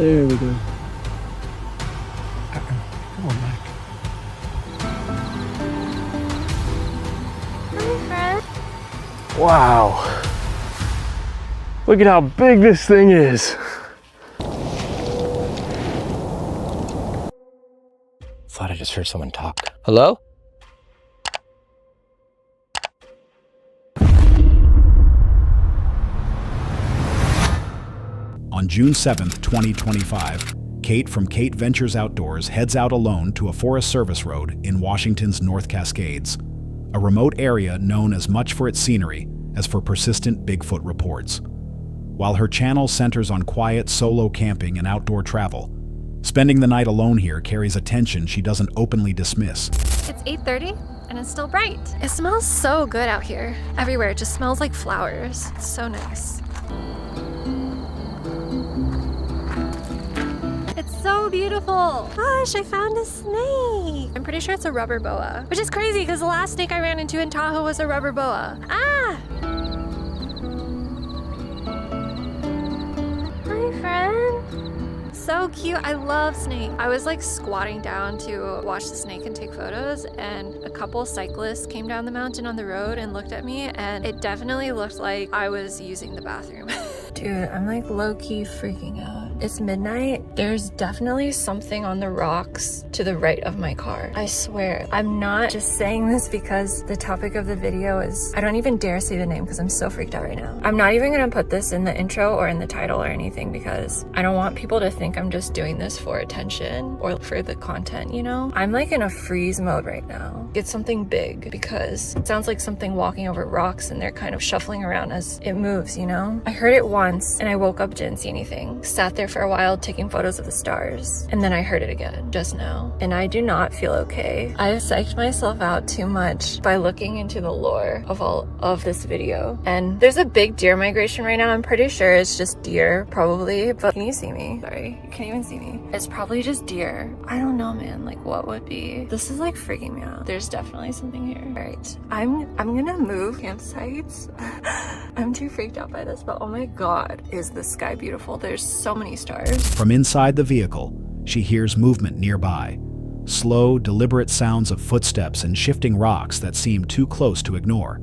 There we go. Come on back. Hi, friend. Wow. Look at how big this thing is. Thought I just heard someone talk. Hello? On June 7th, 2025, Kate from Kate Ventures Outdoors heads out alone to a Forest Service road in Washington's North Cascades, a remote area known as much for its scenery as for persistent Bigfoot reports. While her channel centers on quiet solo camping and outdoor travel, spending the night alone here carries a tension she doesn't openly dismiss. It's 8:30 and it's still bright. It smells so good out here. Everywhere, it just smells like flowers. It's so nice. It's so beautiful. Gosh, I found a snake. I'm pretty sure it's a rubber boa, which is crazy because the last snake I ran into in Tahoe was a rubber boa. Ah! Hi, friend. So cute. I love snake. I was like squatting down to watch the snake and take photos, and a couple cyclists came down the mountain on the road and looked at me, and it definitely looked like I was using the bathroom. Dude, I'm like low-key freaking out. It's midnight. There's definitely something on the rocks to the right of my car. I swear. I'm not just saying this because the topic of the video is, I don't even dare say the name because I'm so freaked out right now. I'm not even gonna put this in the intro or in the title or anything because I don't want people to think I'm just doing this for attention or for the content, you know? I'm like in a freeze mode right now. It's something big because it sounds like something walking over rocks and they're kind of shuffling around as it moves, you know? I heard it once and I woke up, didn't see anything. Sat there for a while taking photos of the stars. And then I heard it again just now. And I do not feel okay. I've psyched myself out too much by looking into the lore of all of this video. And there's a big deer migration right now. I'm pretty sure it's just deer, probably. But can you see me? Sorry, you can't even see me. It's probably just deer. I don't know, man. Like, what would be? This is like freaking me out. There's definitely something here. All right, I'm gonna move campsites. I'm too freaked out by this, but oh my god, is the sky beautiful. There's so many stars. From inside the vehicle, she hears movement nearby. Slow, deliberate sounds of footsteps and shifting rocks that seem too close to ignore,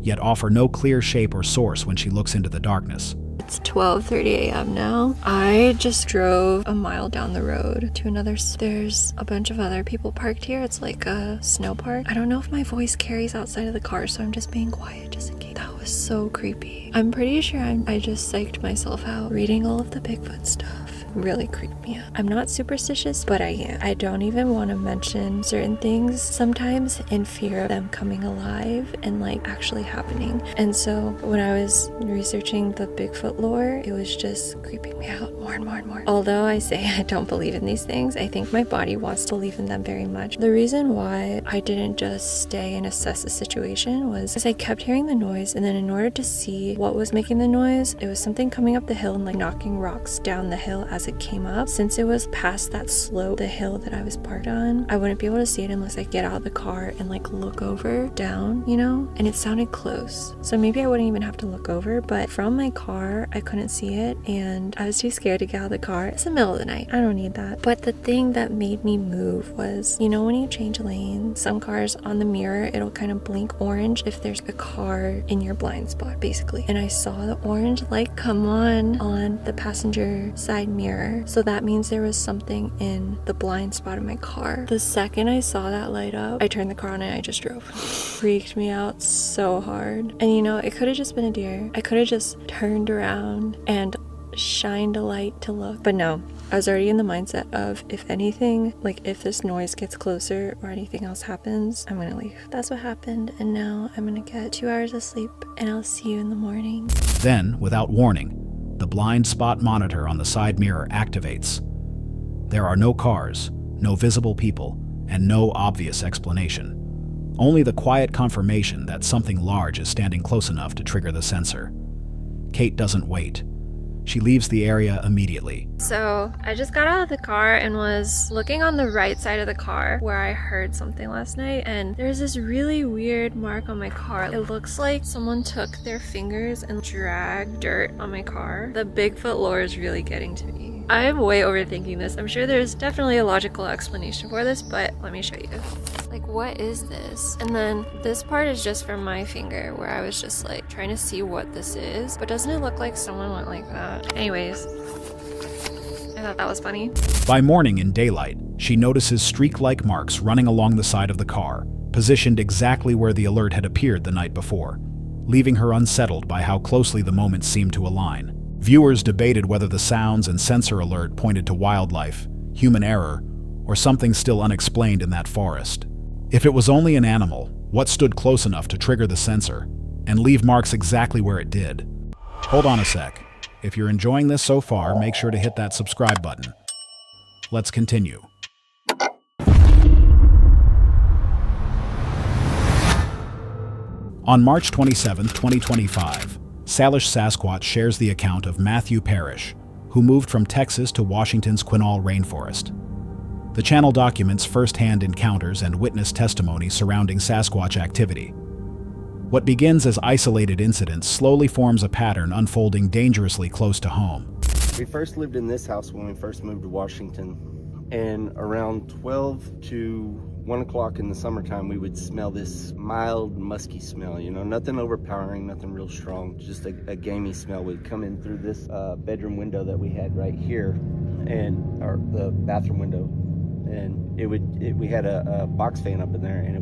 yet offer no clear shape or source when she looks into the darkness. It's 12:30 a.m. now. I just drove a mile down the road to another. There's a bunch of other people parked here. It's like a snow park. I don't know if my voice carries outside of the car, so I'm just being quiet just in case. That was so creepy. I'm pretty sure I just psyched myself out reading all of the Bigfoot stuff. Really creeped me out. I'm not superstitious, but I am. I don't even want to mention certain things sometimes in fear of them coming alive and like actually happening. And so when I was researching the Bigfoot lore, it was just creeping me out more and more and more. Although I say I don't believe in these things, I think my body wants to believe in them very much. The reason why I didn't just stay and assess the situation was because I kept hearing the noise, and then in order to see what was making the noise, it was something coming up the hill and like knocking rocks down the hill as it came up. Since it was past that slope, the hill that I was parked on, I wouldn't be able to see it unless I get out of the car and like look over down, you know? And it sounded close. So maybe I wouldn't even have to look over, but from my car, I couldn't see it and I was too scared to get out of the car. It's the middle of the night. I don't need that. But the thing that made me move was, you know, when you change lanes, some cars on the mirror, it'll kind of blink orange if there's a car in your blind spot, basically. And I saw the orange light come on the passenger side mirror. So that means there was something in the blind spot of my car. The second I saw that light up, I turned the car on and I just drove. Freaked me out so hard. And you know, it could have just been a deer. I could have just turned around and shined a light to look. But no, I was already in the mindset of if anything, like if this noise gets closer or anything else happens, I'm gonna leave. That's what happened, and now I'm gonna get 2 hours of sleep and I'll see you in the morning. Then, without warning, the blind spot monitor on the side mirror activates. There are no cars, no visible people, and no obvious explanation. Only the quiet confirmation that something large is standing close enough to trigger the sensor. Kate doesn't wait. She leaves the area immediately. So I just got out of the car and was looking on the right side of the car where I heard something last night, and there's this really weird mark on my car. It looks like someone took their fingers and dragged dirt on my car. The Bigfoot lore is really getting to me. I'm way overthinking this. I'm sure there's definitely a logical explanation for this, but let me show you. Like, what is this? And then this part is just from my finger where I was just like trying to see what this is. But doesn't it look like someone went like that? Anyways, I thought that was funny. By morning in daylight, she notices streak-like marks running along the side of the car, positioned exactly where the alert had appeared the night before, leaving her unsettled by how closely the moments seemed to align. Viewers debated whether the sounds and sensor alert pointed to wildlife, human error, or something still unexplained in that forest. If it was only an animal, what stood close enough to trigger the sensor and leave marks exactly where it did? Hold on a sec. If you're enjoying this so far, make sure to hit that subscribe button. Let's continue. On March 27, 2025, Salish Sasquatch shares the account of Matthew Parrish, who moved from Texas to Washington's Quinaul Rainforest. The channel documents first-hand encounters and witness testimony surrounding Sasquatch activity. What begins as isolated incidents slowly forms a pattern unfolding dangerously close to home. We first lived in this house when we first moved to Washington, and around 12 to 1 o'clock in the summertime, we would smell this mild, musky smell, you know, nothing overpowering, nothing real strong, just a gamey smell would come in through this bedroom window that we had right here, or the bathroom window. And we had a box fan up in there, and it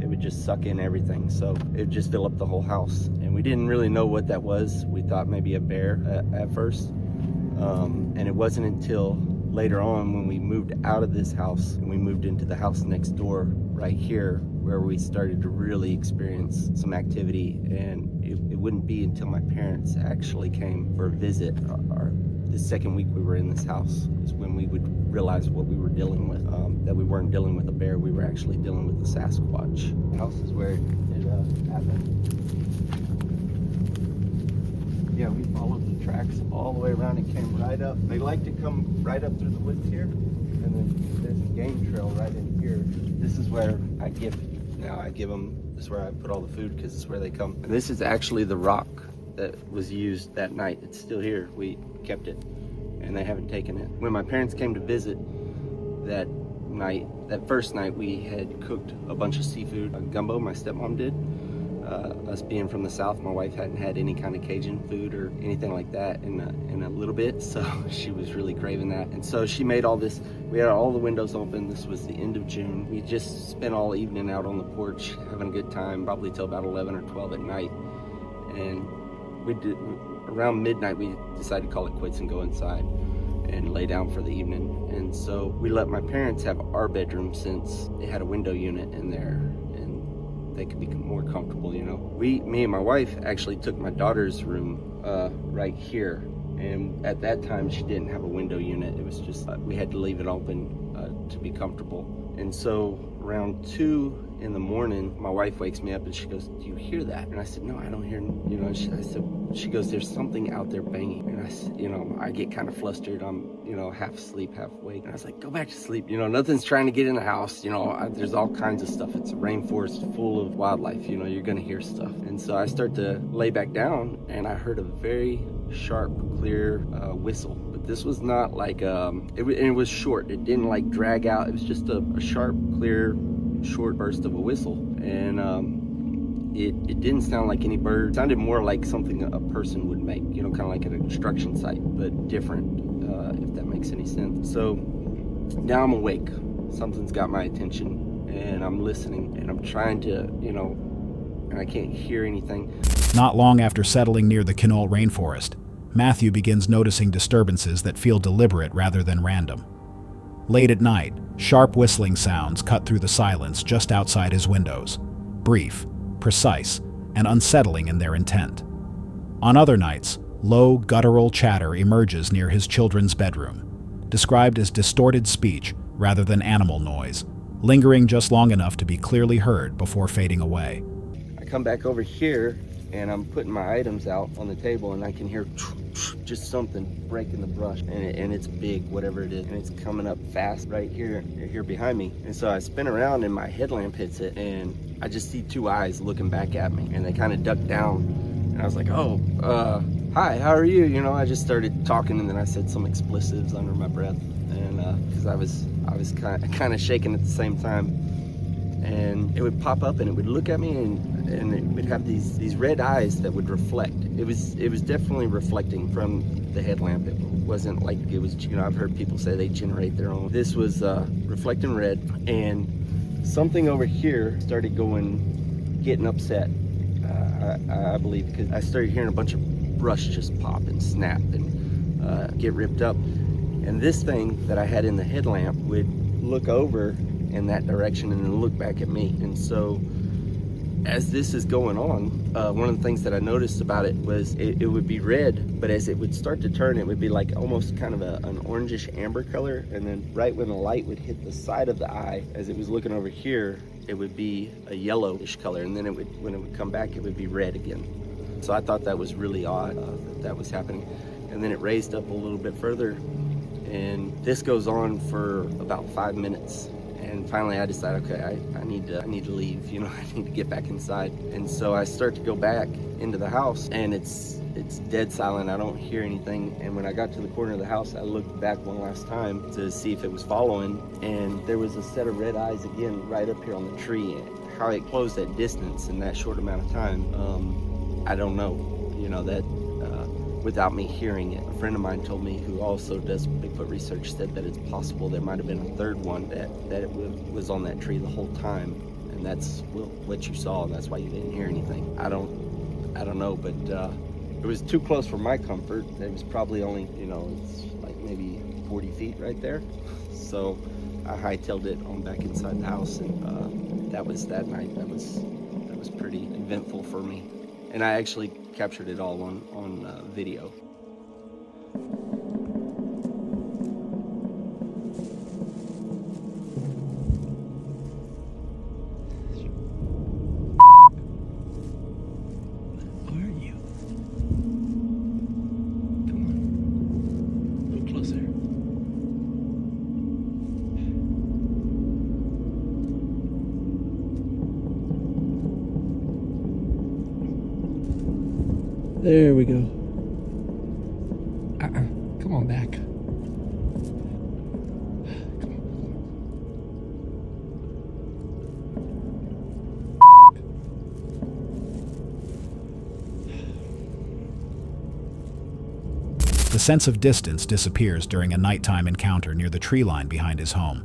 would just suck in everything, so it would just fill up the whole house. And we didn't really know what that was. We thought maybe a bear at first, and it wasn't until later on when we moved out of this house and we moved into the house next door right here where we started to really experience some activity. And it wouldn't be until my parents actually came for a visit, the second week we were in this house, is when we would realize what we were dealing with, that we weren't dealing with a bear, we were actually dealing with a Sasquatch. The house is where it happened. Yeah, we followed the tracks all the way around and came right up. They like to come right up through the woods here, and then there's a game trail right in here. This is where I give them, this is where I put all the food, because it's where they come. And this is actually the rock that was used that night. It's still here. We kept it, and they haven't taken it. When my parents came to visit that night, that first night, we had cooked a bunch of seafood, gumbo, my stepmom did. Us being from the South, my wife hadn't had any kind of Cajun food or anything like that in a little bit, so she was really craving that. And so she made all this. We had all the windows open. This was the end of June. We just spent all evening out on the porch having a good time, probably till about 11 or 12 at night. And around midnight, we decided to call it quits and go inside and lay down for the evening. And so we let my parents have our bedroom, since they had a window unit in there and they could be more comfortable, you know. Me and my wife actually took my daughter's room right here, and at that time she didn't have a window unit. It was just we had to leave it open to be comfortable. And so around 2 in the morning, my wife wakes me up and she goes, "Do you hear that?" And I said, "No, I don't hear," you know. She goes, "There's something out there banging." And I said, you know, I get kind of flustered. I'm, you know, half asleep, half awake. And I was like, "Go back to sleep. You know, nothing's trying to get in the house. You know, there's all kinds of stuff. It's a rainforest full of wildlife. You know, you're gonna hear stuff." And so I start to lay back down, and I heard a very sharp, clear whistle. But this was not like, it was short. It didn't like drag out. It was just a sharp, clear, short burst of a whistle. And it didn't sound like any bird. It sounded more like something a person would make, you know, kind of like at a construction site, but different, if that makes any sense. So now I'm awake. Something's got my attention, and I'm listening, and I'm trying to, you know, and I can't hear anything. Not long after settling near the Quinaul Rainforest, Matthew begins noticing disturbances that feel deliberate rather than random. Late at night, sharp whistling sounds cut through the silence just outside his windows, brief, precise, and unsettling in their intent. On other nights, low, guttural chatter emerges near his children's bedroom, described as distorted speech rather than animal noise, lingering just long enough to be clearly heard before fading away. I come back over here, and I'm putting my items out on the table, and I can hear just something breaking the brush, and it's big, whatever it is, and it's coming up fast right here behind me. And so I spin around, and my headlamp hits it, and I just see 2 eyes looking back at me, and they kind of duck down, and I was like, "Oh, hi, how are you? You know, I just started talking, and then I said some expletives under my breath, and because I was kind of shaking at the same time, and it would pop up, and it would look at me, and it would have these red eyes that would reflect. It was definitely reflecting from the headlamp. It wasn't like it was, you know, I've heard people say they generate their own. This was reflecting red, and something over here started getting upset. I believe because I started hearing a bunch of brush just pop and snap and get ripped up, and this thing that I had in the headlamp would look over in that direction and then look back at me. And so as this is going on, one of the things that I noticed about it was it would be red, but as it would start to turn, it would be like almost kind of an orangish amber color, and then right when the light would hit the side of the eye, as it was looking over here, it would be a yellowish color, and then when it would come back, it would be red again. So I thought that was really odd that was happening. And then it raised up a little bit further, and this goes on for about 5 minutes. And finally I decided, okay, I need to leave, you know, I need to get back inside. And so I start to go back into the house, and it's dead silent. I don't hear anything. And when I got to the corner of the house, I looked back one last time to see if it was following, and there was a set of red eyes again right up here on the tree. How it closed that distance in that short amount of time, I don't know, you know, that without me hearing it. A friend of mine told me, who also does Bigfoot research, said that it's possible there might have been a third one that it was on that tree the whole time, and that's what you saw, and that's why you didn't hear anything. I don't know, but it was too close for my comfort. It was probably only, you know, it's like maybe 40 feet right there. So I hightailed it on back inside the house, and that was that night. That was pretty eventful for me. And I actually captured it all on video. Where are you? Come on. A little closer. There we go. Come on back. Come on. The sense of distance disappears during a nighttime encounter near the tree line behind his home.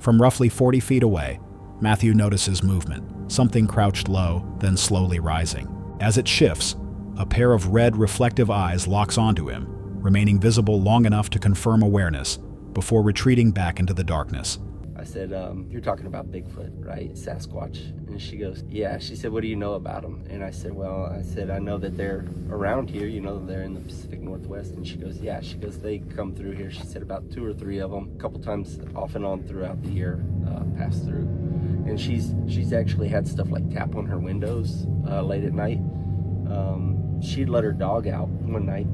From roughly 40 feet away, Matthew notices movement, something crouched low, then slowly rising. As it shifts, a pair of red reflective eyes locks onto him, remaining visible long enough to confirm awareness before retreating back into the darkness. I said, you're talking about Bigfoot, right? Sasquatch. And she goes, yeah. She said, what do you know about them? And I said, well, I know that they're around here, you know, they're in the Pacific Northwest. And she goes, yeah. She goes, they come through here. She said about 2 or 3 of them, a couple times off and on throughout the year, pass through. And she's actually had stuff like tap on her windows late at night. She'd let her dog out one night,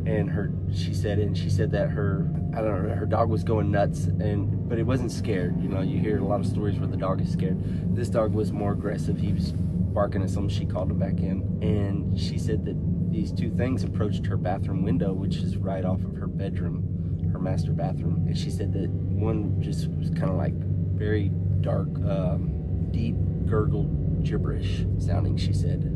and she said that her dog was going nuts, but it wasn't scared. You know, you hear a lot of stories where the dog is scared. This dog was more aggressive. He was barking at something. She called him back in, and she said that these 2 things approached her bathroom window, which is right off of her bedroom, her master bathroom. And she said that one just was kind of like very dark, deep, gurgled gibberish sounding, she said,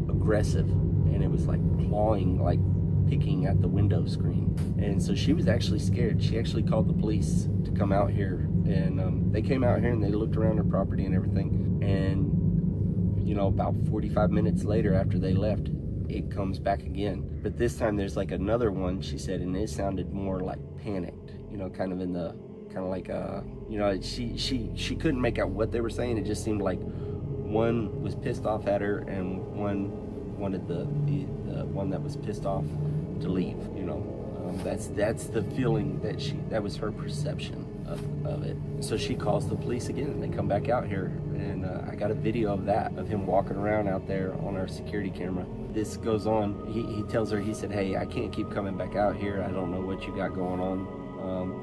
aggressive, and it was like clawing, like picking at the window screen. And so she was actually scared. She actually called the police to come out here, and they came out here and they looked around her property and everything. And you know, about 45 minutes later after they left, it comes back again. But this time there's like another one, she said, and it sounded more like panicked, you know, kind of like you know, she couldn't make out what they were saying. It just seemed like one was pissed off at her, and one wanted the one that was pissed off to leave, you know. That's the feeling that was her perception of it. So she calls the police again, and they come back out here, and I got a video of that, of him walking around out there on our security camera. This goes on. He tells her, he said, hey, I can't keep coming back out here. I don't know what you got going on.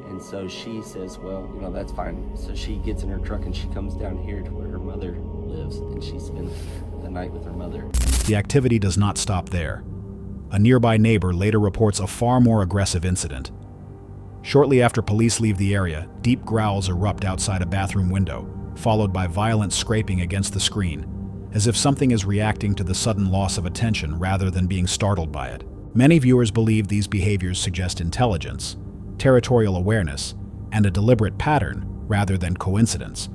And so she says, well, you know, that's fine. So she gets in her truck and she comes down here to where her mother lives, and she spends the night with her mother. The activity does not stop there. A nearby neighbor later reports a far more aggressive incident. Shortly after police leave the area, deep growls erupt outside a bathroom window, followed by violent scraping against the screen, as if something is reacting to the sudden loss of attention rather than being startled by it. Many viewers believe these behaviors suggest intelligence, territorial awareness, and a deliberate pattern rather than coincidence.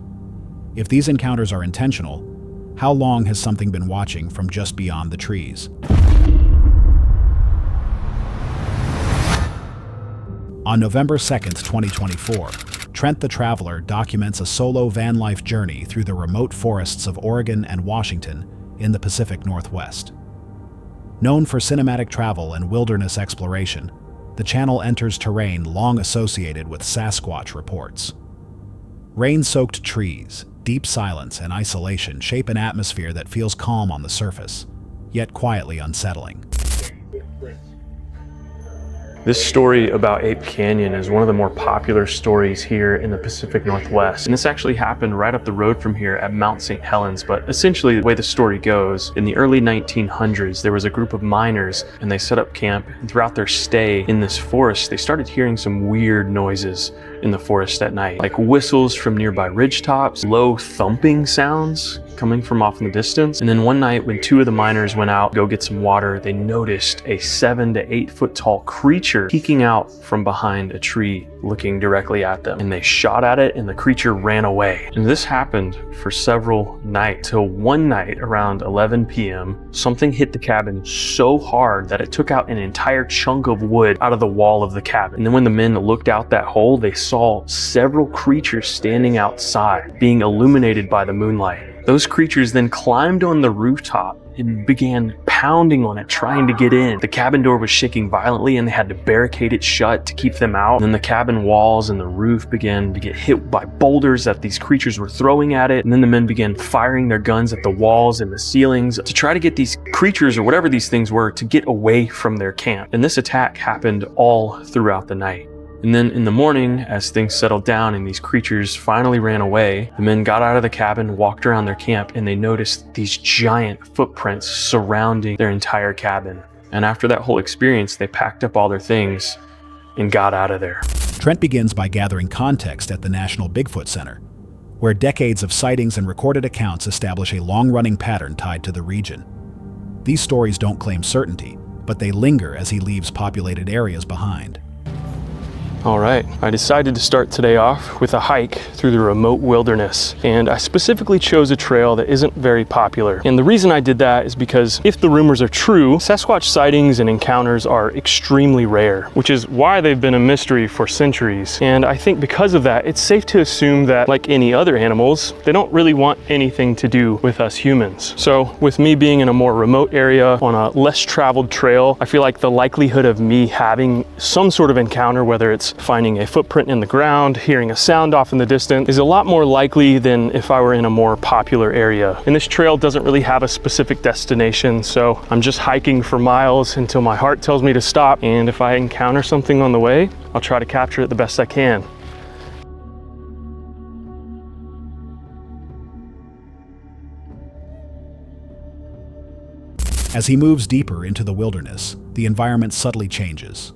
If these encounters are intentional, how long has something been watching from just beyond the trees? On November 2nd, 2024, Trent the Traveler documents a solo van life journey through the remote forests of Oregon and Washington in the Pacific Northwest. Known for cinematic travel and wilderness exploration, the channel enters terrain long associated with Sasquatch reports. Rain-soaked trees, deep silence, and isolation shape an atmosphere that feels calm on the surface, yet quietly unsettling. This story about Ape Canyon is one of the more popular stories here in the Pacific Northwest. And this actually happened right up the road from here at Mount St. Helens. But essentially the way the story goes, in the early 1900s, there was a group of miners and they set up camp. And throughout their stay in this forest, they started hearing some weird noises in the forest at night, like whistles from nearby ridgetops, low thumping sounds coming from off in the distance. And then one night when two of the miners went out to go get some water, they noticed a 7 to 8 foot tall creature peeking out from behind a tree looking directly at them. And they shot at it and the creature ran away. And this happened for several nights till one night around 11 p.m. something hit the cabin so hard that it took out an entire chunk of wood out of the wall of the cabin. And then when the men looked out that hole, they saw several creatures standing outside being illuminated by the moonlight. Those creatures then climbed on the rooftop and began pounding on it, trying to get in. The cabin door was shaking violently and they had to barricade it shut to keep them out. And then the cabin walls and the roof began to get hit by boulders that these creatures were throwing at it. And then the men began firing their guns at the walls and the ceilings to try to get these creatures, or whatever these things were, to get away from their camp. And this attack happened all throughout the night. And then in the morning, as things settled down and these creatures finally ran away, the men got out of the cabin, walked around their camp, and they noticed these giant footprints surrounding their entire cabin. And after that whole experience, they packed up all their things and got out of there. Trent begins by gathering context at the National Bigfoot Center, where decades of sightings and recorded accounts establish a long-running pattern tied to the region. These stories don't claim certainty, but they linger as he leaves populated areas behind. All right, I decided to start today off with a hike through the remote wilderness, and I specifically chose a trail that isn't very popular. And the reason I did that is because if the rumors are true, Sasquatch sightings and encounters are extremely rare, which is why they've been a mystery for centuries. And I think because of that, it's safe to assume that, like any other animals, they don't really want anything to do with us humans. So with me being in a more remote area on a less traveled trail, I feel like the likelihood of me having some sort of encounter, whether it's finding a footprint in the ground, hearing a sound off in the distance, is a lot more likely than if I were in a more popular area. And this trail doesn't really have a specific destination, so I'm just hiking for miles until my heart tells me to stop. And if I encounter something on the way, I'll try to capture it the best I can. As he moves deeper into the wilderness, the environment subtly changes.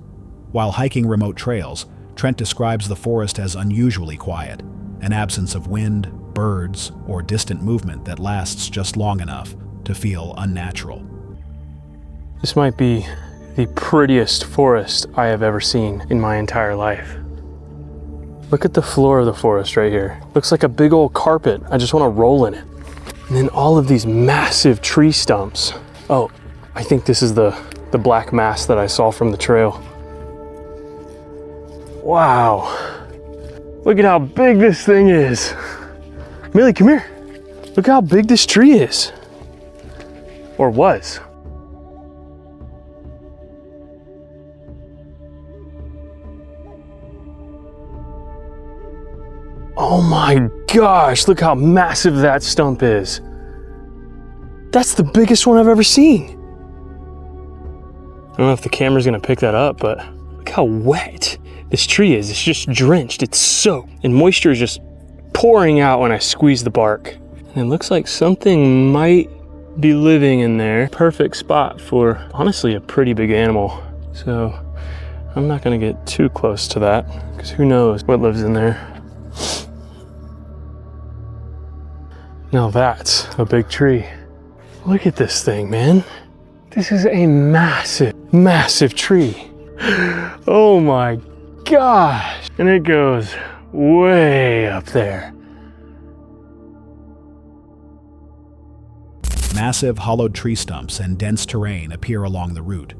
While hiking remote trails, Trent describes the forest as unusually quiet, an absence of wind, birds, or distant movement that lasts just long enough to feel unnatural. This might be the prettiest forest I have ever seen in my entire life. Look at the floor of the forest right here. Looks like a big old carpet. I just want to roll in it. And then all of these massive tree stumps. Oh, I think this is the black mass that I saw from the trail. Wow, look at how big this thing is. Millie, come here. Look how big this tree is. Or was. Oh my gosh, look how massive that stump is. That's the biggest one I've ever seen. I don't know if the camera's gonna pick that up, but look how wet this tree is. It's just drenched, it's soaked, and moisture is just pouring out when I squeeze the bark. And it looks like something might be living in there. Perfect spot for, honestly, a pretty big animal. So I'm not gonna get too close to that because who knows what lives in there. Now that's a big tree. Look at this thing, man. This is a massive, massive tree. Oh my gosh. And it goes way up there. Massive hollowed tree stumps and dense terrain appear along the route,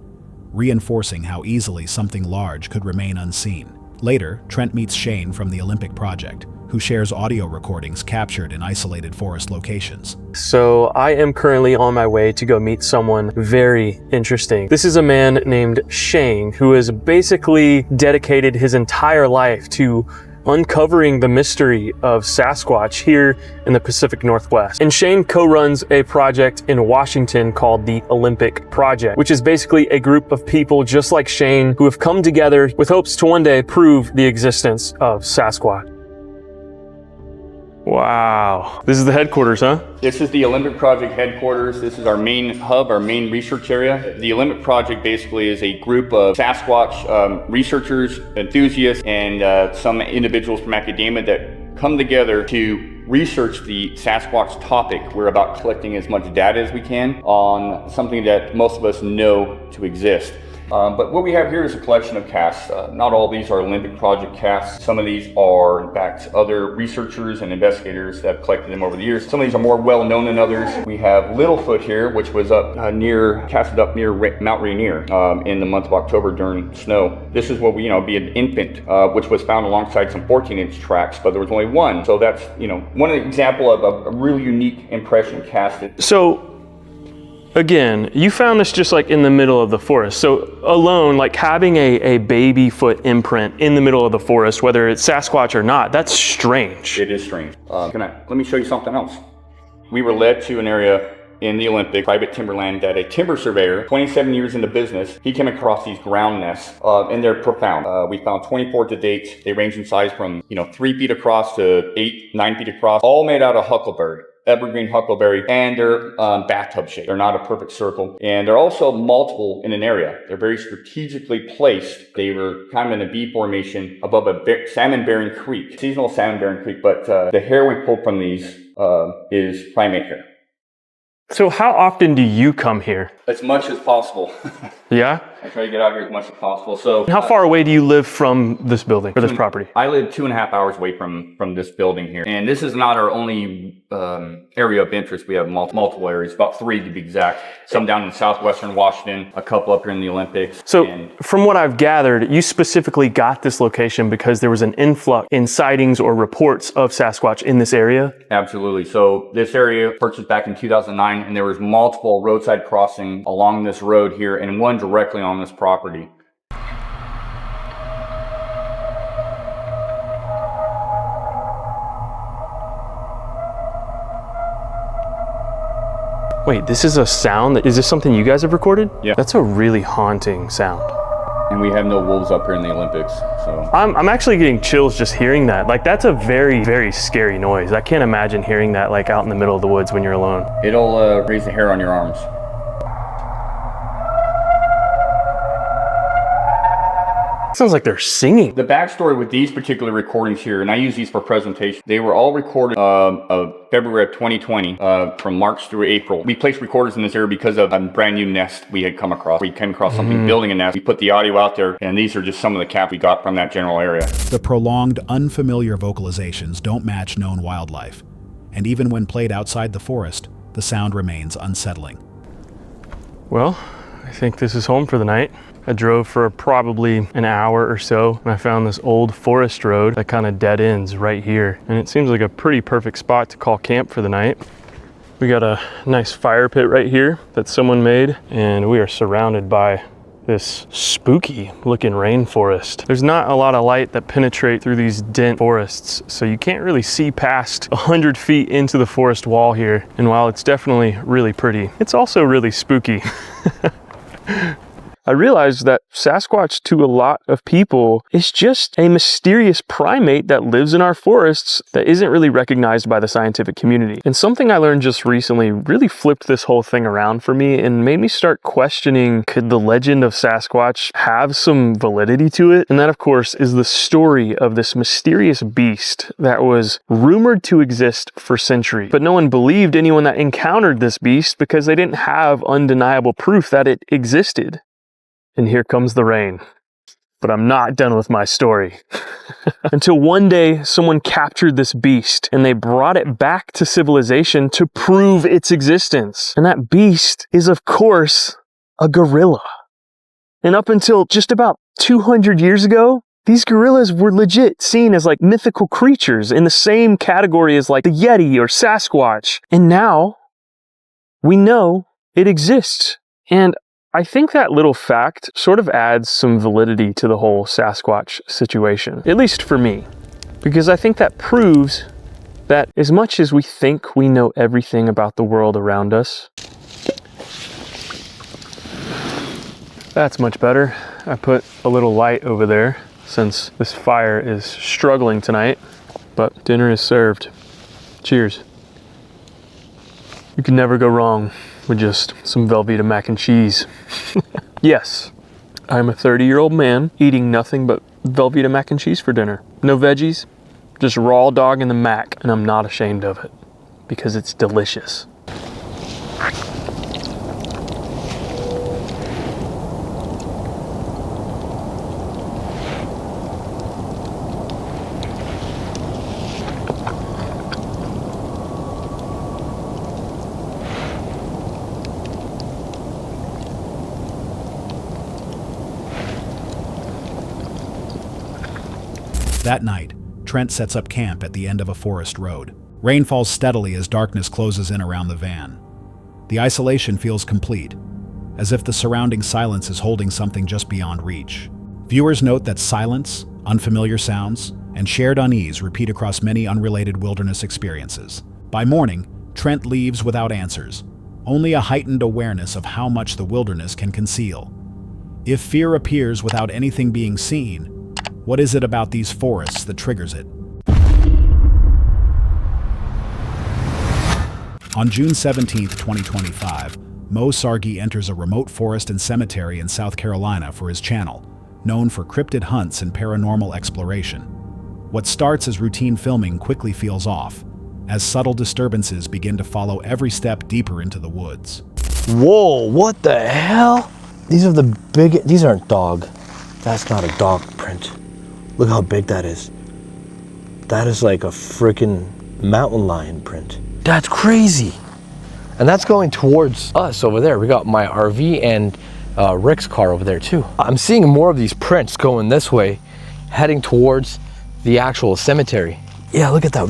reinforcing how easily something large could remain unseen. Later, Trent meets Shane from the Olympic Project, who shares audio recordings captured in isolated forest locations. So I am currently on my way to go meet someone very interesting. This is a man named Shane who has basically dedicated his entire life to uncovering the mystery of Sasquatch here in the Pacific Northwest. And Shane co-runs a project in Washington called the Olympic Project, which is basically a group of people just like Shane who have come together with hopes to one day prove the existence of Sasquatch. Wow. This is the headquarters, huh? This is the Olympic Project headquarters. This is our main hub, our main research area. The Olympic Project basically is a group of Sasquatch researchers, enthusiasts, and some individuals from academia that come together to research the Sasquatch topic. We're about collecting as much data as we can on something that most of us know to exist. But what we have here is a collection of casts. Not all of these are Olympic Project casts. Some of these are, in fact, other researchers and investigators that have collected them over the years. Some of these are more well known than others. We have Littlefoot here, which was up casted up near Mount Rainier in the month of October during snow. This is what we, be an infant, which was found alongside some 14-inch tracks, but there was only one. So that's, one example of a really unique impression casted. So, again, you found this just like in the middle of the forest. So alone, like having a baby foot imprint in the middle of the forest, whether it's Sasquatch or not, that's strange. It is strange. Let me show you something else. We were led to an area in the Olympic private timberland that a timber surveyor, 27 years into business, he came across these ground nests, and they're profound. We found 24 to date. They range in size from 3 feet across to 9 feet across, all made out of huckleberry. Evergreen huckleberry, and they're bathtub shaped. They're not a perfect circle, and they're also multiple in an area. They're very strategically placed. They were kind of in a V formation above a salmon-bearing creek, seasonal salmon-bearing creek, but the hair we pulled from these is primate hair. So how often do you come here? As much as possible. Yeah? I try to get out here as much as possible. So, how far away do you live from this building or this property? I live 2.5 hours away from this building here. And this is not our only area of interest. We have multiple areas, about 3 to be exact. Some down in southwestern Washington, a couple up here in the Olympics. So from what I've gathered, you specifically got this location because there was an influx in sightings or reports of Sasquatch in this area? Absolutely. So this area purchased back in 2009, and there was multiple roadside crossing along this road here, and one directly on this property. Wait, this is a sound? Is this something you guys have recorded? Yeah. That's a really haunting sound. And we have no wolves up here in the Olympics, so. I'm actually getting chills just hearing that. Like, that's a very, very scary noise. I can't imagine hearing that like out in the middle of the woods when you're alone. It'll raise the hair on your arms. Sounds like they're singing. The backstory with these particular recordings here, and I use these for presentation, they were all recorded of February of 2020, from March through April. We placed recorders in this area because of a brand new nest we had come across. We came across something building a nest. We put the audio out there, and these are just some of the caps we got from that general area. The prolonged, unfamiliar vocalizations don't match known wildlife, and even when played outside the forest, the sound remains unsettling. Well, I think this is home for the night. I drove for probably an hour or so, and I found this old forest road that kind of dead ends right here. And it seems like a pretty perfect spot to call camp for the night. We got a nice fire pit right here that someone made, and we are surrounded by this spooky looking rainforest. There's not a lot of light that penetrates through these dense forests, so you can't really see past 100 feet into the forest wall here. And while it's definitely really pretty, it's also really spooky. I realized that Sasquatch to a lot of people is just a mysterious primate that lives in our forests that isn't really recognized by the scientific community. And something I learned just recently really flipped this whole thing around for me and made me start questioning, could the legend of Sasquatch have some validity to it? And that, of course, is the story of this mysterious beast that was rumored to exist for centuries. But no one believed anyone that encountered this beast because they didn't have undeniable proof that it existed. And here comes the rain. But I'm not done with my story. Until one day, someone captured this beast and they brought it back to civilization to prove its existence. And that beast is, of course, a gorilla. And up until just about 200 years ago, these gorillas were legit seen as like mythical creatures in the same category as like the Yeti or Sasquatch. And now we know it exists. And I think that little fact sort of adds some validity to the whole Sasquatch situation, at least for me, because I think that proves that as much as we think we know everything about the world around us, that's much better. I put a little light over there since this fire is struggling tonight, but dinner is served. Cheers. You can never go wrong with just some Velveeta mac and cheese. Yes, I'm a 30-year-old man eating nothing but Velveeta mac and cheese for dinner. No veggies, just raw dog in the mac, and I'm not ashamed of it because it's delicious. That night, Trent sets up camp at the end of a forest road. Rain falls steadily as darkness closes in around the van. The isolation feels complete, as if the surrounding silence is holding something just beyond reach. Viewers note that silence, unfamiliar sounds, and shared unease repeat across many unrelated wilderness experiences. By morning, Trent leaves without answers, only a heightened awareness of how much the wilderness can conceal. If fear appears without anything being seen, what is it about these forests that triggers it? On June 17, 2025, Mo Sargi enters a remote forest and cemetery in South Carolina for his channel, known for cryptid hunts and paranormal exploration. What starts as routine filming quickly feels off, as subtle disturbances begin to follow every step deeper into the woods. Whoa, what the hell? These aren't dog. That's not a dog print. Look how big that is. That is like a freaking mountain lion print. That's crazy. And that's going towards us over there. We got my RV and Rick's car over there too. I'm seeing more of these prints going this way, heading towards the actual cemetery. Yeah, look at that.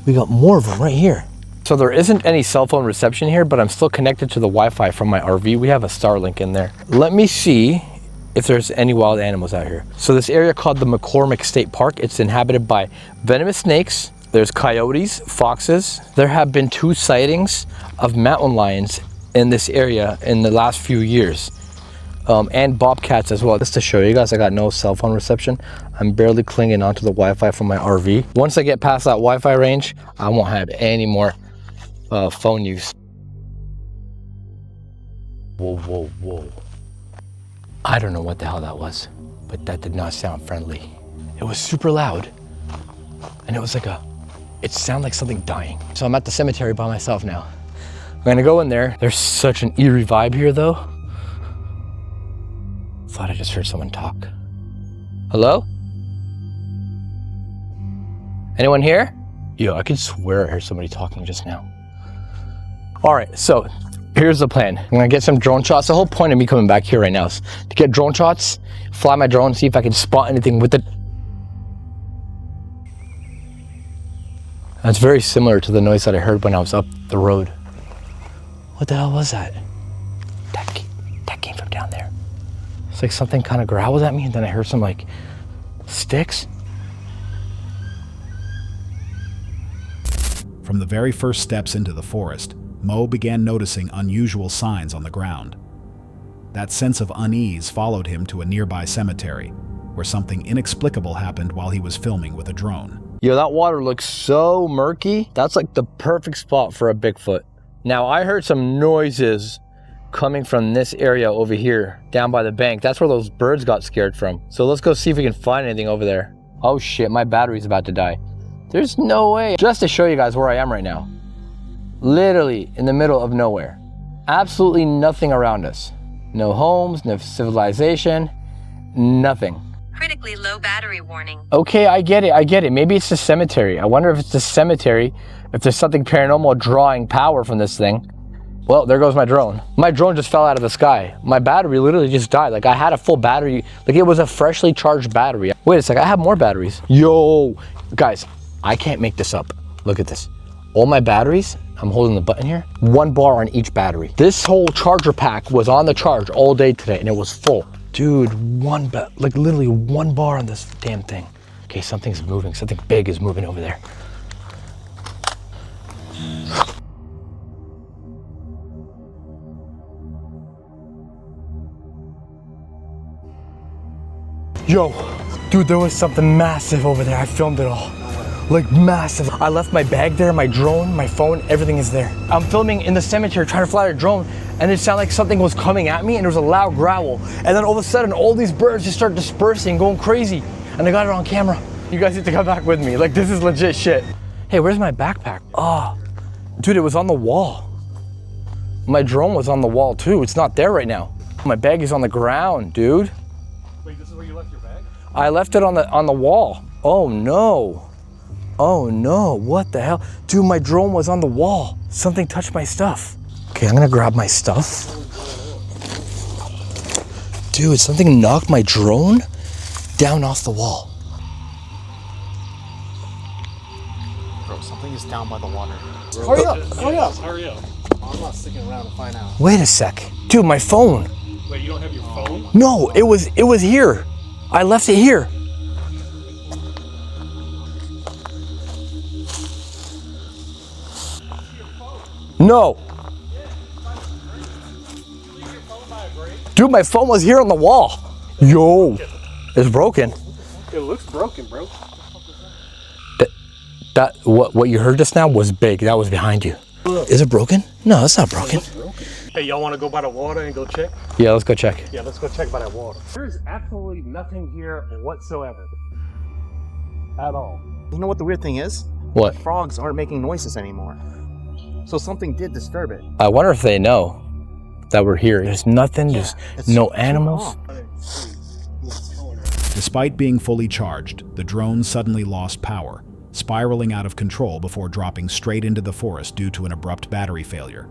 We got more of them right here. So there isn't any cell phone reception here, but I'm still connected to the Wi-Fi from my RV. We have a Starlink in there. Let me see if there's any wild animals out here. So this area called the McCormick State Park, it's inhabited by venomous snakes. There's coyotes, foxes. There have been 2 sightings of mountain lions in this area in the last few years. And bobcats as well. Just to show you guys, I got no cell phone reception. I'm barely clinging onto the Wi-Fi from my RV. Once I get past that Wi-Fi range, I won't have any more phone use. Whoa, whoa, whoa. I don't know what the hell that was, but that did not sound friendly. It was super loud, and it was like it sounded like something dying. So I'm at the cemetery by myself now. I'm gonna go in there. There's such an eerie vibe here though. Thought I just heard someone talk. Hello? Anyone here? Yo, I could swear I heard somebody talking just now. All right, so here's the plan. I'm gonna get some drone shots. The whole point of me coming back here right now is to get drone shots, fly my drone, see if I can spot anything with it. That's very similar to the noise that I heard when I was up the road. What the hell was that? That came from down there. It's like something kind of growled at me, and then I heard some like sticks. From the very first steps into the forest, Mo began noticing unusual signs on the ground. That sense of unease followed him to a nearby cemetery, where something inexplicable happened while he was filming with a drone. Yo, that water looks so murky. That's like the perfect spot for a Bigfoot. Now, I heard some noises coming from this area over here, down by the bank. That's where those birds got scared from. So let's go see if we can find anything over there. Oh shit, my battery's about to die. There's no way. Just to show you guys where I am right now. Literally in the middle of nowhere. Absolutely nothing around us. No homes, no civilization, nothing. Critically low battery warning. Okay, I get it. Maybe it's the cemetery. I wonder if it's the cemetery, if there's something paranormal drawing power from this thing. Well, there goes my drone. My drone just fell out of the sky. My battery literally just died. Like I had a full battery, like it was a freshly charged battery. Wait a sec, I have more batteries. Yo, guys, I can't make this up. Look at this. All my batteries, I'm holding the button here, 1 bar on each battery. This whole charger pack was on the charge all day today and it was full. Dude, like literally 1 bar on this damn thing. Okay, something's moving. Something big is moving over there. Yo, dude, there was something massive over there. I filmed it all. Like massive. I left my bag there, my drone, my phone, everything is there. I'm filming in the cemetery trying to fly a drone and it sounded like something was coming at me and there was a loud growl. And then all of a sudden, all these birds just start dispersing, going crazy. And I got it on camera. You guys need to come back with me. Like this is legit shit. Hey, where's my backpack? Oh, dude, it was on the wall. My drone was on the wall too. It's not there right now. My bag is on the ground, dude. Wait, this is where you left your bag? I left it on the wall. Oh no. Oh no, what the hell? Dude, my drone was on the wall. Something touched my stuff. Okay, I'm gonna grab my stuff. Dude, something knocked my drone down off the wall. Bro, something is down by the water. Hurry up, hurry up. Hurry up. I'm not sticking around to find out. Wait a sec. Dude, my phone. Wait, you don't have your phone? No, it was here. I left it here. No. Dude, my phone was here on the wall. Yo, it's broken. It looks broken, bro. What you heard just now was big. That was behind you. Is it broken? No, it's not broken. Hey, y'all want to go by the water and go check? Yeah, let's go check. Yeah, let's go check by that water. There's absolutely nothing here whatsoever. At all. You know what the weird thing is? What? Frogs aren't making noises anymore. So something did disturb it. I wonder if they know that we're here. There's nothing, there's no animals. Despite being fully charged, the drone suddenly lost power, spiraling out of control before dropping straight into the forest due to an abrupt battery failure.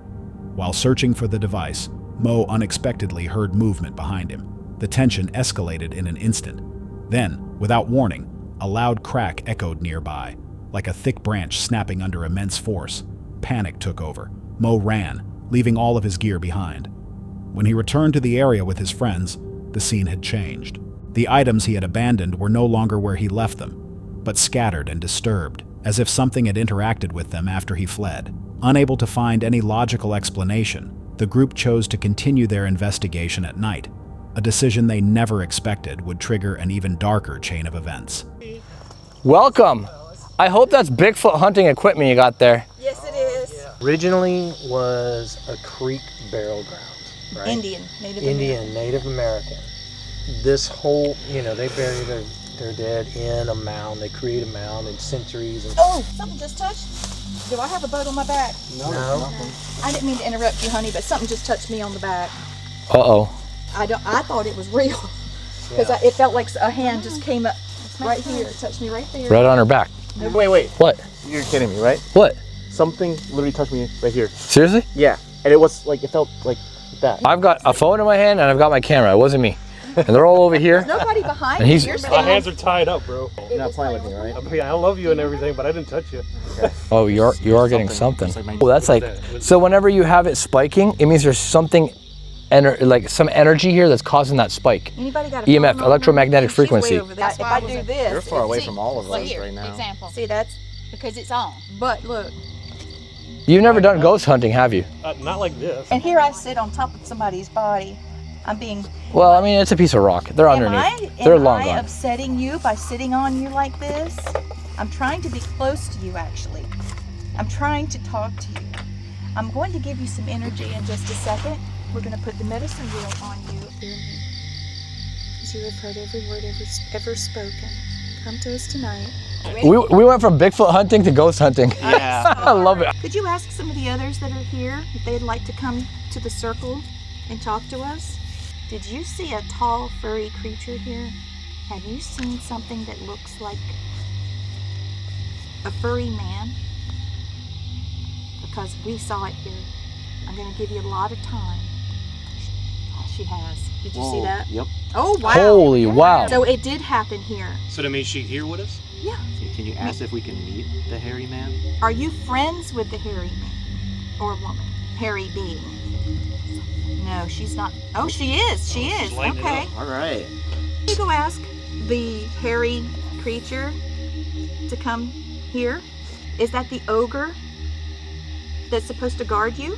While searching for the device, Mo unexpectedly heard movement behind him. The tension escalated in an instant. Then, without warning, a loud crack echoed nearby, like a thick branch snapping under immense force. Panic took over. Mo ran, leaving all of his gear behind. When he returned to the area with his friends, the scene had changed. The items he had abandoned were no longer where he left them, but scattered and disturbed, as if something had interacted with them after he fled. Unable to find any logical explanation, the group chose to continue their investigation at night, a decision they never expected would trigger an even darker chain of events. Welcome. I hope that's Bigfoot hunting equipment you got there. Yes, it is. Originally was a creek burial ground, right? Native American. Native American. This whole, they bury their dead in a mound. They create a mound in centuries. And Oh, something just touched. Do I have a boat on my back? No. I didn't mean to interrupt you, honey, but something just touched me on the back. Uh-oh. I thought it was real because it felt like a hand just came up right here, touched me right there. Right on her back. Wait. What? You're kidding me, right? What? Something literally touched me right here. Seriously? Yeah. And it was like, it felt like that. I've got a phone in my hand and I've got my camera. It wasn't me. And they're all over here. Nobody behind And me. he's- You're My standing. hands are tied up, bro. You're not playing with me, right? I mean, I love you and everything, but I didn't touch you. Oh, you are getting something. It's like my- Oh, that's like, so whenever you have it spiking, it means there's something, like some energy here that's causing that spike. Anybody got a EMF, phone on electromagnetic her? She's way frequency. over there. If I do this, You're far away see- from all of us Here, right now. example. See, that's Because it's on. but look. You've never done ghost hunting, have you? Not like this. And here I sit on top of somebody's body. I'm being. Well, I mean, it's a piece of rock. They're underneath. They're long Am I gone. upsetting you by sitting on you like this? I'm trying to be close to you, actually. I'm trying to talk to you. I'm going to give you some energy in just a second. We're going to put the medicine wheel on you. Because you have heard every word ever spoken. Come to us tonight. We went from Bigfoot hunting to ghost hunting. Yeah. I love it. Could you ask some of the others that are here if they'd like to come to the circle and talk to us? Did you see a tall, furry creature here? Have you seen something that looks like a furry man? Because we saw it here. I'm going to give you a lot of time. She has. Did you see that? Yep. Oh, wow. Holy wow. So it did happen here. So that means she's here with us? Yeah. Can you ask if we can meet the hairy man? Are you friends with the hairy man or woman? Hairy being? No, she's not. Oh, she is. She is. Okay. All right. You go ask the hairy creature to come here. Is that the ogre that's supposed to guard you?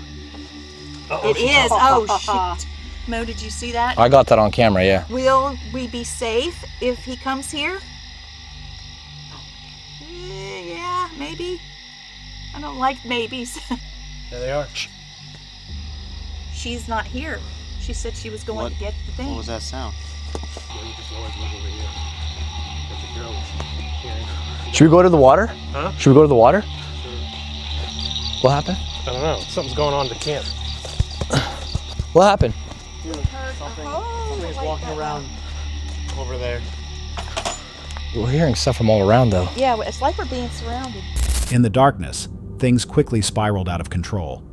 It is. Oh, shit. Mo, did you see that? I got that on camera, yeah. Will we be safe if he comes here? Yeah, maybe. I don't like maybes. There they are. She's not here. She said she was going to get the thing. What was that sound? Should we go to the water? Huh? Should we go to the water? What happened? I don't know. Something's going on at the camp. What happened? Something's walking around over there. We're hearing stuff from all around, though. Yeah, it's like we're being surrounded. In the darkness, things quickly spiraled out of control.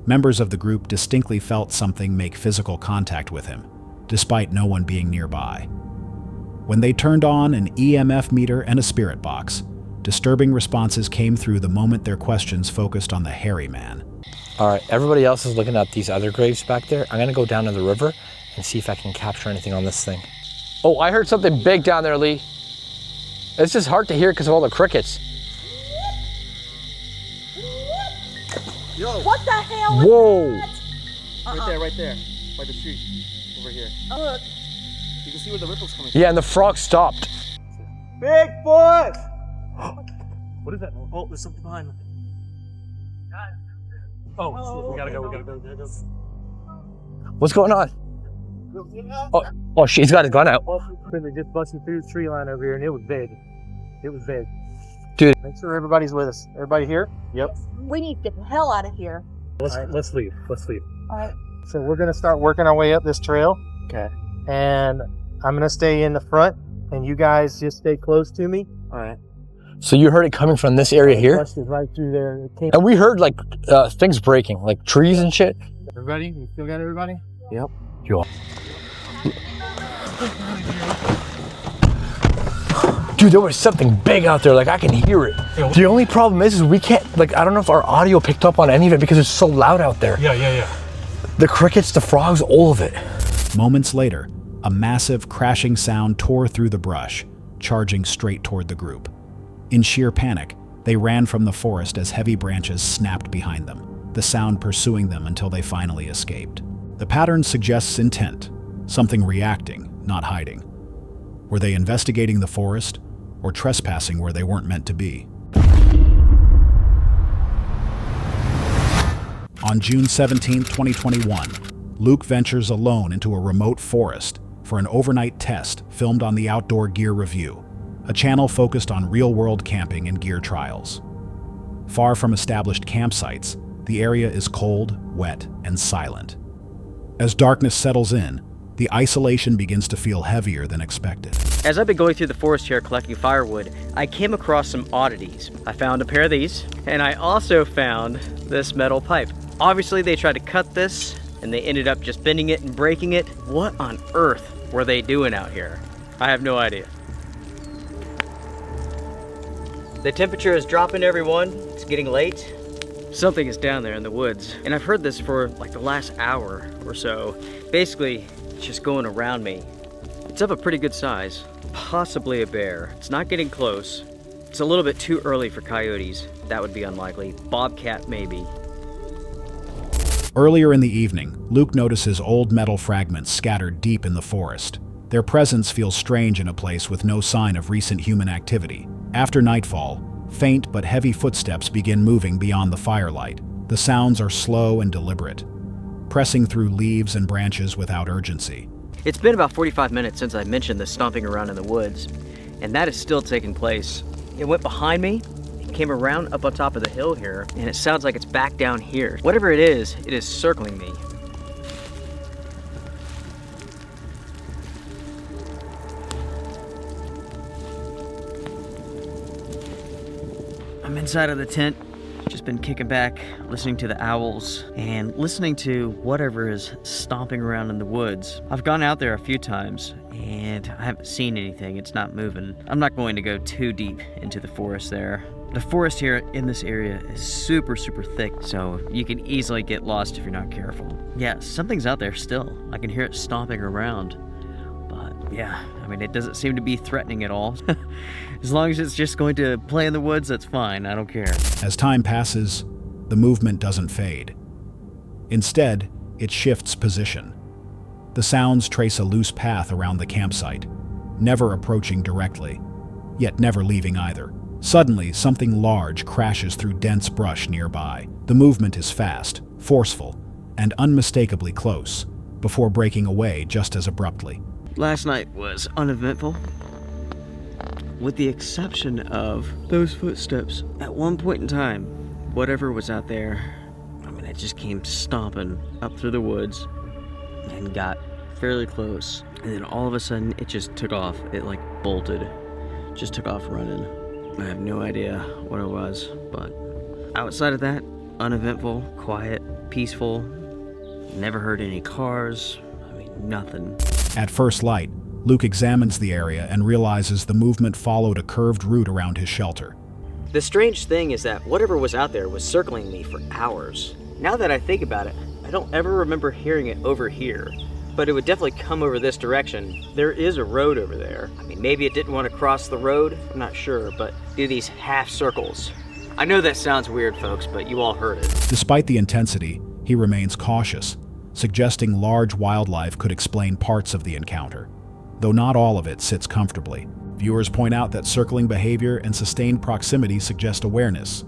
Members of the group distinctly felt something make physical contact with him, despite no one being nearby. When they turned on an EMF meter and a spirit box, disturbing responses came through the moment their questions focused on the hairy man. All right, everybody else is looking at these other graves back there. I'm gonna go down to the river and see if I can capture anything on this thing. Oh, I heard something big down there, Lee. It's just hard to hear because of all the crickets. Yo! What the hell? Whoa! Right there, by the tree, over here. Look. You can see where the ripple's coming from. Yeah, and the frog stopped. Bigfoot! What is that? Oh, there's something behind me. Oh, we gotta go. What's going on? Oh shit, he's got his gun out. They just busted through the tree line over here, and it was big. It was big. Dude. Make sure everybody's with us. Everybody here? Yep. We need to get the hell out of here. Let's leave. All right. So we're gonna start working our way up this trail. Okay. And I'm gonna stay in the front, and you guys just stay close to me. All right. So you heard it coming from this area here? Busted right through there. It came. And we heard like things breaking, like trees and shit. Everybody? You still got everybody? Yep. Yo. Dude, there was something big out there, like I can hear it. The only problem is we can't, like, I don't know if our audio picked up on any of it because it's so loud out there. Yeah. The crickets, the frogs, all of it. Moments later, a massive crashing sound tore through the brush, charging straight toward the group. In sheer panic, they ran from the forest as heavy branches snapped behind them, the sound pursuing them until they finally escaped. The pattern suggests intent, something reacting, not hiding. Were they investigating the forest, or trespassing where they weren't meant to be? On June 17, 2021, Luke ventures alone into a remote forest for an overnight test filmed on the Outdoor Gear Review, a channel focused on real-world camping and gear trials. Far from established campsites, the area is cold, wet, and silent. As darkness settles in, the isolation begins to feel heavier than expected. As I've been going through the forest here collecting firewood, I came across some oddities. I found a pair of these, and I also found this metal pipe. Obviously they tried to cut this, and they ended up just bending it and breaking it. What on earth were they doing out here? I have no idea. The temperature is dropping, everyone. It's getting late. Something is down there in the woods, and I've heard this for like the last hour or so. Basically, it's just going around me. It's of a pretty good size, possibly a bear. It's not getting close. It's a little bit too early for coyotes. That would be unlikely. Bobcat, maybe. Earlier in the evening, Luke notices old metal fragments scattered deep in the forest. Their presence feels strange in a place with no sign of recent human activity. After nightfall, faint but heavy footsteps begin moving beyond the firelight. The sounds are slow and deliberate, pressing through leaves and branches without urgency. It's been about 45 minutes since I mentioned the stomping around in the woods, and that is still taking place. It went behind me, it came around up on top of the hill here, and it sounds like it's back down here. Whatever it is circling me. I'm inside of the tent, just been kicking back, listening to the owls, and listening to whatever is stomping around in the woods. I've gone out there a few times, and I haven't seen anything. It's not moving. I'm not going to go too deep into the forest there. The forest here in this area is super, super thick, so you can easily get lost if you're not careful. Yeah, something's out there still. I can hear it stomping around. But yeah, I mean, it doesn't seem to be threatening at all. As long as it's just going to play in the woods, that's fine. I don't care. As time passes, the movement doesn't fade. Instead, it shifts position. The sounds trace a loose path around the campsite, never approaching directly, yet never leaving either. Suddenly, something large crashes through dense brush nearby. The movement is fast, forceful, and unmistakably close, before breaking away just as abruptly. Last night was uneventful, with the exception of those footsteps. At one point in time, whatever was out there, I mean, it just came stomping up through the woods and got fairly close. And then all of a sudden, it just took off. It like bolted, just took off running. I have no idea what it was, but outside of that, uneventful, quiet, peaceful. Never heard any cars. I mean, nothing. At first light, Luke examines the area and realizes the movement followed a curved route around his shelter. The strange thing is that whatever was out there was circling me for hours. Now that I think about it, I don't ever remember hearing it over here, but it would definitely come over this direction. There is a road over there. I mean, maybe it didn't want to cross the road, I'm not sure, but do these half circles. I know that sounds weird, folks, but you all heard it. Despite the intensity, he remains cautious, suggesting large wildlife could explain parts of the encounter, though not all of it sits comfortably. Viewers point out that circling behavior and sustained proximity suggest awareness,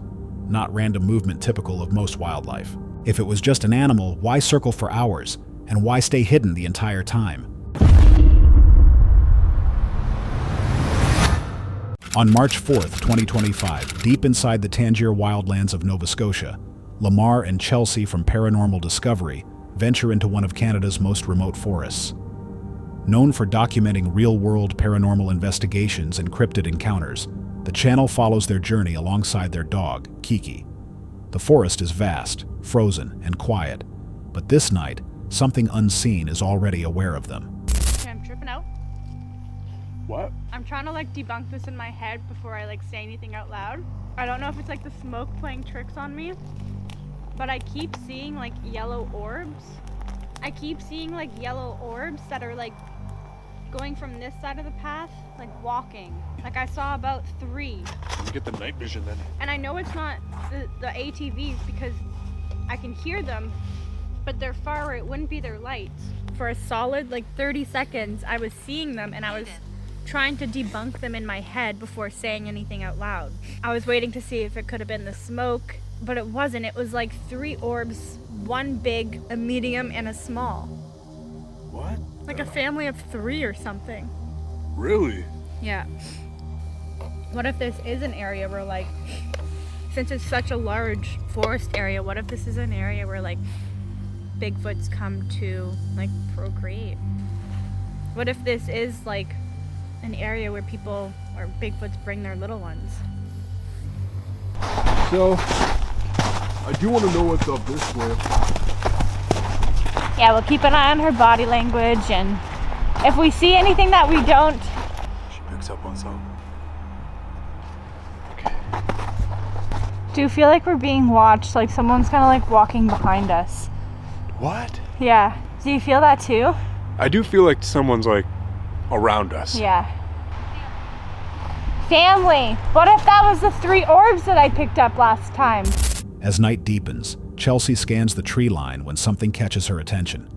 not random movement typical of most wildlife. If it was just an animal, why circle for hours, and why stay hidden the entire time? On March 4th, 2025, deep inside the Tangier wildlands of Nova Scotia, Lamar and Chelsea from Paranormal Discovery venture into one of Canada's most remote forests. Known for documenting real-world paranormal investigations and cryptid encounters, the channel follows their journey alongside their dog, Kiki. The forest is vast, frozen, and quiet, but this night, something unseen is already aware of them. Okay, I'm tripping out. What? I'm trying to like debunk this in my head before I like say anything out loud. I don't know if it's like the smoke playing tricks on me, but I keep seeing like yellow orbs. I keep seeing like yellow orbs that are like going from this side of the path, like walking. Like I saw about 3. You get the night vision then. And I know it's not the ATVs because I can hear them, but they're far where it wouldn't be their lights. For a solid like 30 seconds, I was seeing them and I was trying to debunk them in my head before saying anything out loud. I was waiting to see if it could have been the smoke, but it wasn't. It was like 3 orbs, 1 big, a medium, and a small. What? Like a family of 3 or something. Really? Yeah. What if this is an area where like, since it's such a large forest area, what if this is an area where like Bigfoots come to like procreate? What if this is like an area where people or Bigfoots bring their little ones? So, I do want to know what's up this way. Yeah, we'll keep an eye on her body language, and if we see anything that we don't... She picks up on something. Do you feel like we're being watched? Like someone's kind of like walking behind us? What? Yeah. Do you feel that too? I do feel like someone's like around us. Yeah. Family! What if that was the 3 orbs that I picked up last time? As night deepens, Chelsea scans the tree line when something catches her attention.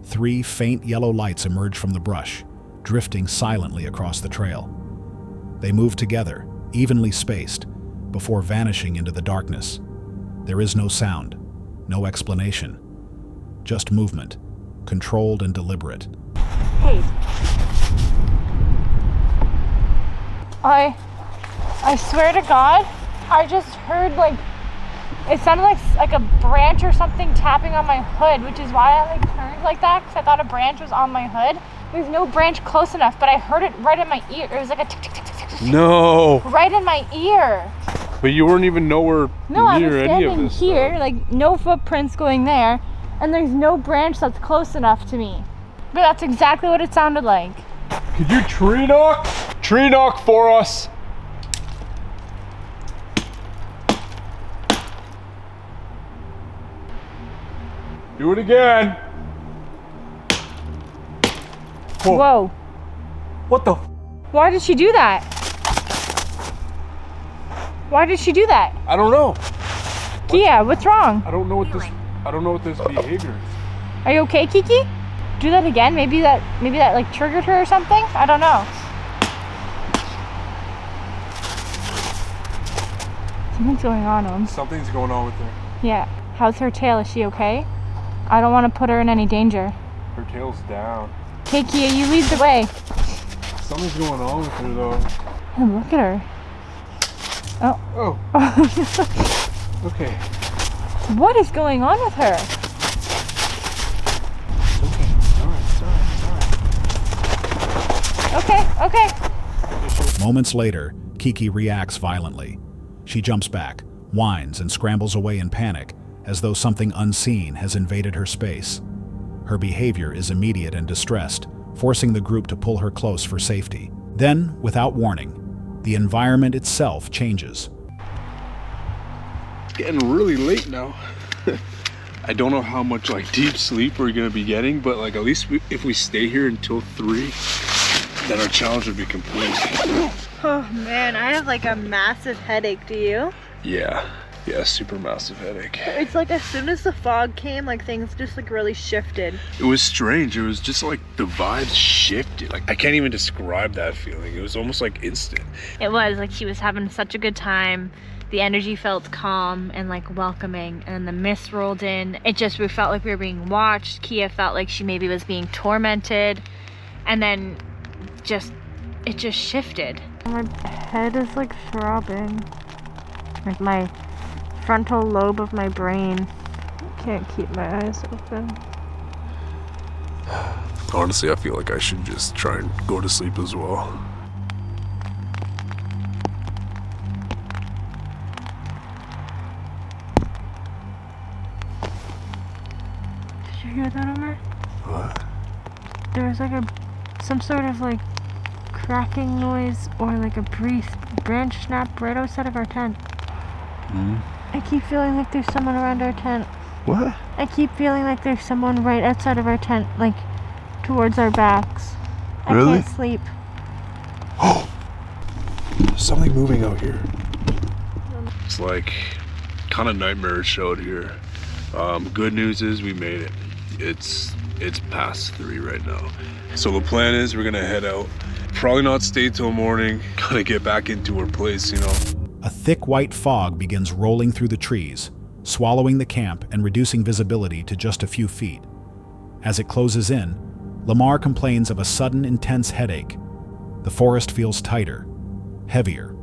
3 faint yellow lights emerge from the brush, drifting silently across the trail. They move together, evenly spaced, before vanishing into the darkness. There is no sound, no explanation, just movement, controlled and deliberate. Hey. I swear to God, I just heard like, it sounded like a branch or something tapping on my hood, which is why I like turned like that, because I thought a branch was on my hood. There's no branch close enough, but I heard it right in my ear. It was like a tick, tick, tick, tick, tick, tick. No. Right in my ear. But you weren't even nowhere No, I was near any of standing this here, stuff. like no footprints going there, and there's no branch that's close enough to me. But that's exactly what it sounded like. Could you tree knock? Tree knock for us. Do it again. Whoa. What the? Why did she do that? Why did she do that? I don't know. Kia, what's wrong? I don't know what this behavior is. Are you okay, Kiki? Do that again. Maybe that like triggered her or something. I don't know. Something's going on, Something's going on with her. Yeah. How's her tail? Is she okay? I don't want to put her in any danger. Her tail's down. Okay, Kia, you lead the way. Something's going on with her though. Oh, look at her. Oh. Okay. What is going on with her? Okay. Moments later, Kiki reacts violently. She jumps back, whines, and scrambles away in panic, as though something unseen has invaded her space. Her behavior is immediate and distressed, forcing the group to pull her close for safety. Then, without warning, the environment itself changes. It's getting really late now. I don't know how much like deep sleep we're gonna be getting, but like at least if we stay here until 3, then our challenge would be complete. Oh man, I have like a massive headache. Do you? Yeah, super massive headache. It's like as soon as the fog came, like things just like really shifted. It was strange. It was just like the vibes shifted. Like I can't even describe that feeling. It was almost like instant. It was like she was having such a good time. The energy felt calm and like welcoming, and the mist rolled in. We felt like we were being watched. Kia felt like she maybe was being tormented, and then it just shifted. My head is like throbbing. Like my frontal lobe of my brain can't keep my eyes open. Honestly, I feel like I should just try and go to sleep as well. Did you hear that, Omar? What? There was like some sort of like cracking noise or like a branch snap right outside of our tent. I keep feeling like there's someone around our tent. What? I keep feeling like there's someone right outside of our tent, like towards our backs. Really? I can't sleep. Oh! There's something moving out here. It's like kind of nightmarish out here. Good news is we made it. It's past 3 right now. So the plan is we're gonna head out. Probably not stay till morning. Gotta get back into our place, you know. A thick white fog begins rolling through the trees, swallowing the camp and reducing visibility to just a few feet. As it closes in, Lamar complains of a sudden intense headache. The forest feels tighter, heavier.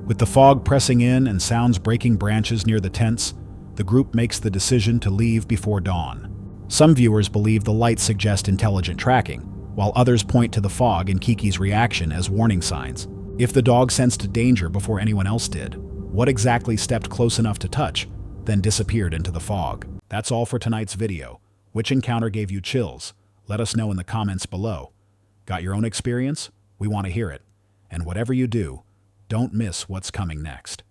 With the fog pressing in and sounds breaking branches near the tents, the group makes the decision to leave before dawn. Some viewers believe the lights suggest intelligent tracking, while others point to the fog and Kiki's reaction as warning signs. If the dog sensed danger before anyone else did, what exactly stepped close enough to touch, then disappeared into the fog? That's all for tonight's video. Which encounter gave you chills? Let us know in the comments below. Got your own experience? We want to hear it. And whatever you do, don't miss what's coming next.